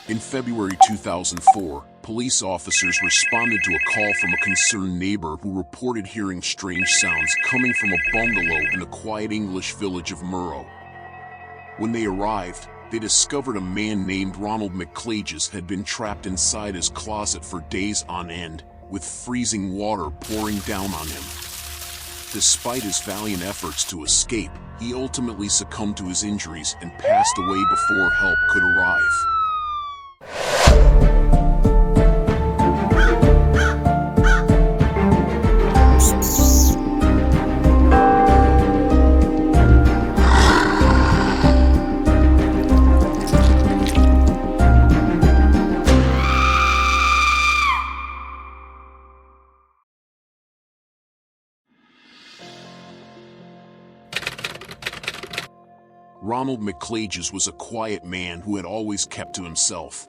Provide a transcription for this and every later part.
In February 2004, police officers responded to a call from a concerned neighbor who reported hearing strange sounds coming from a bungalow in the quiet English village of Murrow. When they arrived, they discovered a man named Ronald McClagish had been trapped inside his closet for days on end, with freezing water pouring down on him. Despite his valiant efforts to escape, he ultimately succumbed to his injuries and passed away before help could arrive. Ronald McClagish was a quiet man who had always kept to himself.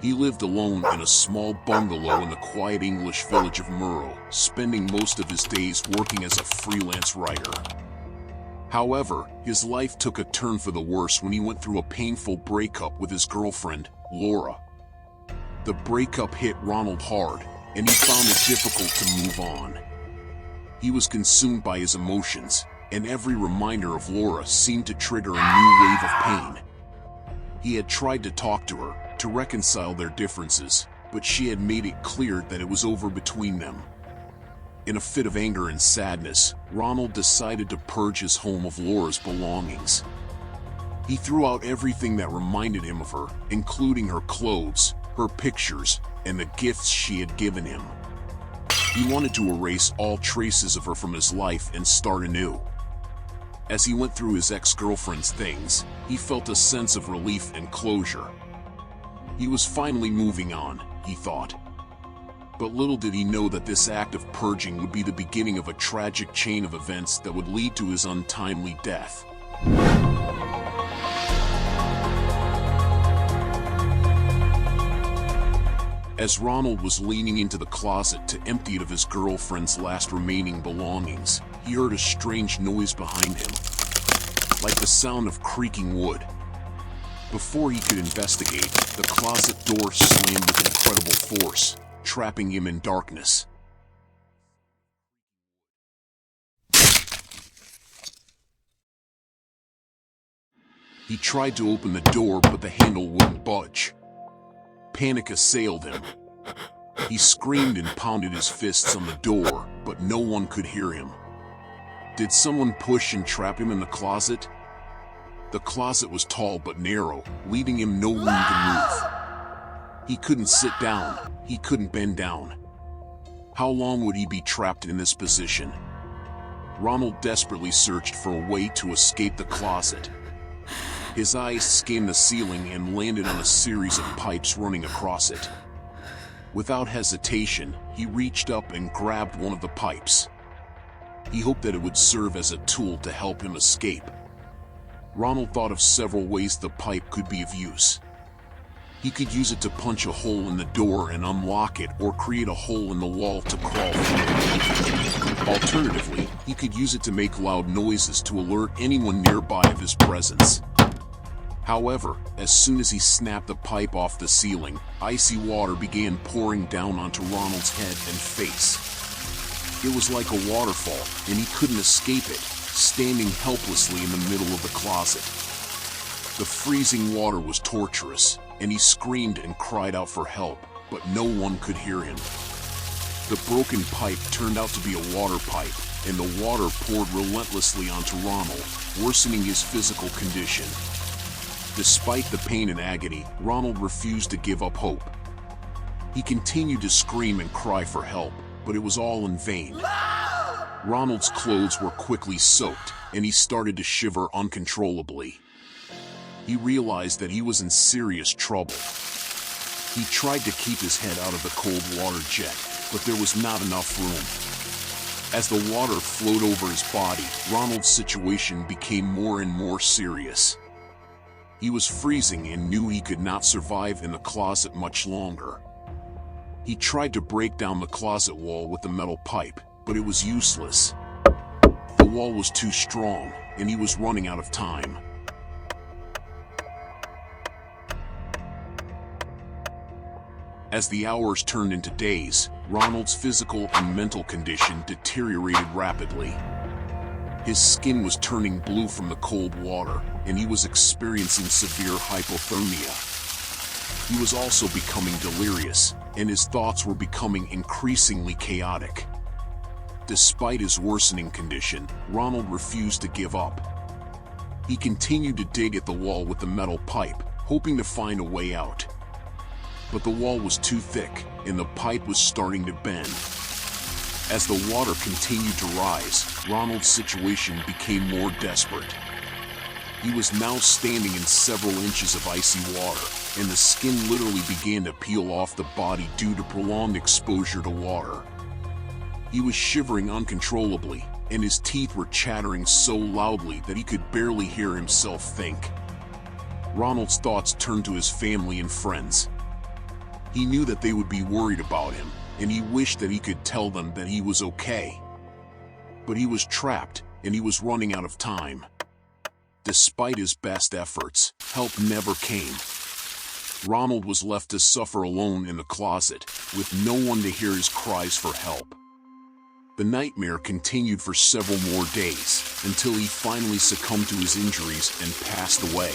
He lived alone in a small bungalow in the quiet English village of Murrow, spending most of his days working as a freelance writer. However, his life took a turn for the worse when he went through a painful breakup with his girlfriend, Laura. The breakup hit Ronald hard, and he found it difficult to move on. He was consumed by his emotions, and every reminder of Laura seemed to trigger a new wave of pain. He had tried to talk to her, to reconcile their differences, but she had made it clear that it was over between them. In a fit of anger and sadness, Ronald decided to purge his home of Laura's belongings. He threw out everything that reminded him of her, including her clothes, her pictures, and the gifts she had given him. He wanted to erase all traces of her from his life and start anew. As he went through his ex-girlfriend's things, he felt a sense of relief and closure. He was finally moving on, he thought. But little did he know that this act of purging would be the beginning of a tragic chain of events that would lead to his untimely death. As Ronald was leaning into the closet to empty it of his girlfriend's last remaining belongings, he heard a strange noise behind him, like the sound of creaking wood. Before he could investigate, the closet door slammed with incredible force, trapping him in darkness. He tried to open the door, but the handle wouldn't budge. Panic assailed him. He screamed and pounded his fists on the door, but no one could hear him. Did someone push and trap him in the closet? The closet was tall but narrow, leaving him no room to move. He couldn't sit down, he couldn't bend down. How long would he be trapped in this position? Ronald desperately searched for a way to escape the closet. His eyes scanned the ceiling and landed on a series of pipes running across it. Without hesitation, he reached up and grabbed one of the pipes. He hoped that it would serve as a tool to help him escape. Ronald thought of several ways the pipe could be of use. He could use it to punch a hole in the door and unlock it, or create a hole in the wall to crawl through. Alternatively, he could use it to make loud noises to alert anyone nearby of his presence. However, as soon as he snapped the pipe off the ceiling, icy water began pouring down onto Ronald's head and face. It was like a waterfall, and he couldn't escape it, standing helplessly in the middle of the closet. The freezing water was torturous, and he screamed and cried out for help, but no one could hear him. The broken pipe turned out to be a water pipe, and the water poured relentlessly onto Ronald, worsening his physical condition. Despite the pain and agony, Ronald refused to give up hope. He continued to scream and cry for help, but it was all in vain. Ronald's clothes were quickly soaked, and he started to shiver uncontrollably. He realized that he was in serious trouble. He tried to keep his head out of the cold water jet, but there was not enough room. As the water flowed over his body, Ronald's situation became more and more serious. He was freezing and knew he could not survive in the closet much longer. He tried to break down the closet wall with the metal pipe, but it was useless. The wall was too strong, and he was running out of time. As the hours turned into days, Ronald's physical and mental condition deteriorated rapidly. His skin was turning blue from the cold water, and he was experiencing severe hypothermia. He was also becoming delirious, and his thoughts were becoming increasingly chaotic. Despite his worsening condition, Ronald refused to give up. He continued to dig at the wall with the metal pipe, hoping to find a way out. But the wall was too thick, and the pipe was starting to bend. As the water continued to rise, Ronald's situation became more desperate. He was now standing in several inches of icy water, and the skin literally began to peel off the body due to prolonged exposure to water. He was shivering uncontrollably, and his teeth were chattering so loudly that he could barely hear himself think. Ronald's thoughts turned to his family and friends. He knew that they would be worried about him, and he wished that he could tell them that he was okay. But he was trapped, and he was running out of time. Despite his best efforts, help never came. Ronald was left to suffer alone in the closet, with no one to hear his cries for help. The nightmare continued for several more days, until he finally succumbed to his injuries and passed away.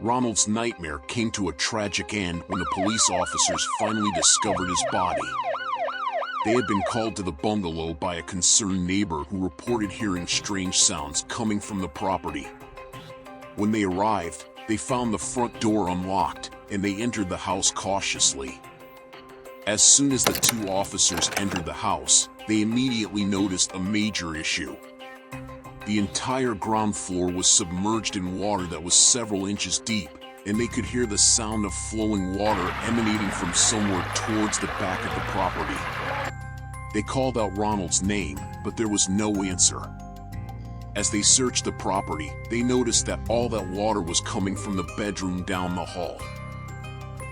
Ronald's nightmare came to a tragic end when the police officers finally discovered his body. They had been called to the bungalow by a concerned neighbor who reported hearing strange sounds coming from the property. When they arrived, they found the front door unlocked, and they entered the house cautiously. As soon as the two officers entered the house, they immediately noticed a major issue. The entire ground floor was submerged in water that was several inches deep, and they could hear the sound of flowing water emanating from somewhere towards the back of the property. They called out Ronald's name, but there was no answer. As they searched the property, they noticed that all that water was coming from the bedroom down the hall.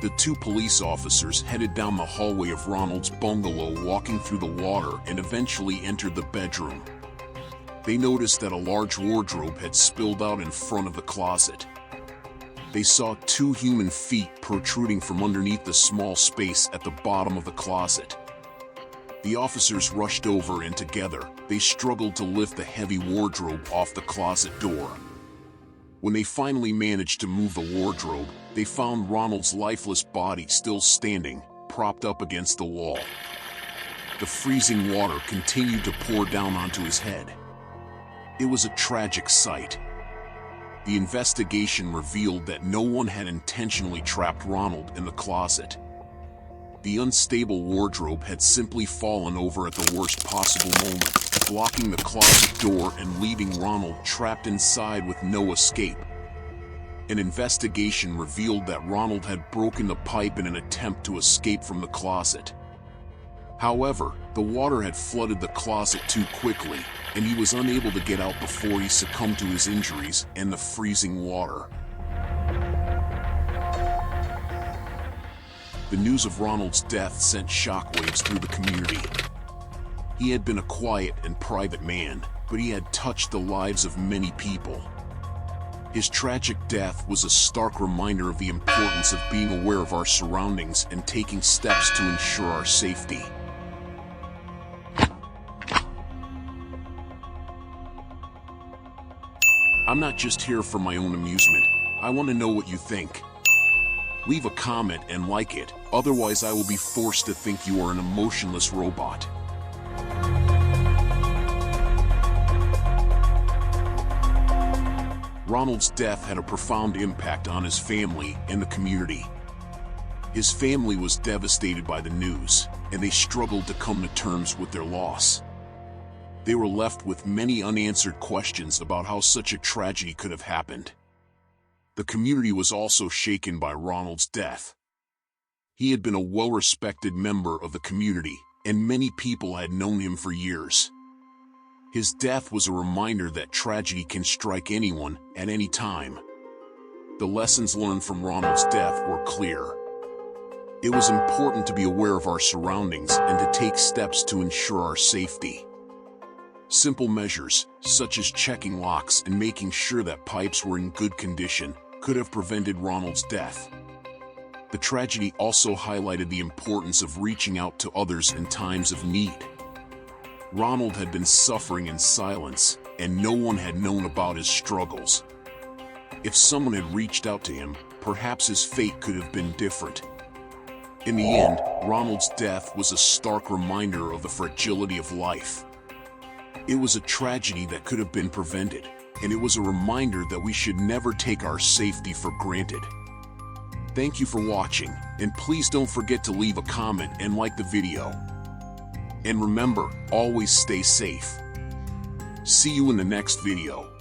The two police officers headed down the hallway of Ronald's bungalow, walking through the water, and eventually entered the bedroom. They noticed that a large wardrobe had spilled out in front of the closet. They saw two human feet protruding from underneath the small space at the bottom of the closet. The officers rushed over, and together, they struggled to lift the heavy wardrobe off the closet door. When they finally managed to move the wardrobe, they found Ronald's lifeless body still standing, propped up against the wall. The freezing water continued to pour down onto his head. It was a tragic sight. The investigation revealed that no one had intentionally trapped Ronald in the closet. The unstable wardrobe had simply fallen over at the worst possible moment, blocking the closet door and leaving Ronald trapped inside with no escape. An investigation revealed that Ronald had broken the pipe in an attempt to escape from the closet. However, the water had flooded the closet too quickly, and he was unable to get out before he succumbed to his injuries and the freezing water. The news of Ronald's death sent shockwaves through the community. He had been a quiet and private man, but he had touched the lives of many people. His tragic death was a stark reminder of the importance of being aware of our surroundings and taking steps to ensure our safety. I'm not just here for my own amusement. I want to know what you think. Leave a comment and like it, otherwise I will be forced to think you are an emotionless robot. Ronald's death had a profound impact on his family and the community. His family was devastated by the news, and they struggled to come to terms with their loss. They were left with many unanswered questions about how such a tragedy could have happened. The community was also shaken by Ronald's death. He had been a well-respected member of the community, and many people had known him for years. His death was a reminder that tragedy can strike anyone at any time. The lessons learned from Ronald's death were clear. It was important to be aware of our surroundings and to take steps to ensure our safety. Simple measures, such as checking locks and making sure that pipes were in good condition, could have prevented Ronald's death. The tragedy also highlighted the importance of reaching out to others in times of need. Ronald had been suffering in silence, and no one had known about his struggles. If someone had reached out to him, perhaps his fate could have been different. In the end, Ronald's death was a stark reminder of the fragility of life. It was a tragedy that could have been prevented, and it was a reminder that we should never take our safety for granted. Thank you for watching, and please don't forget to leave a comment and like the video. And remember, always stay safe. See you in the next video.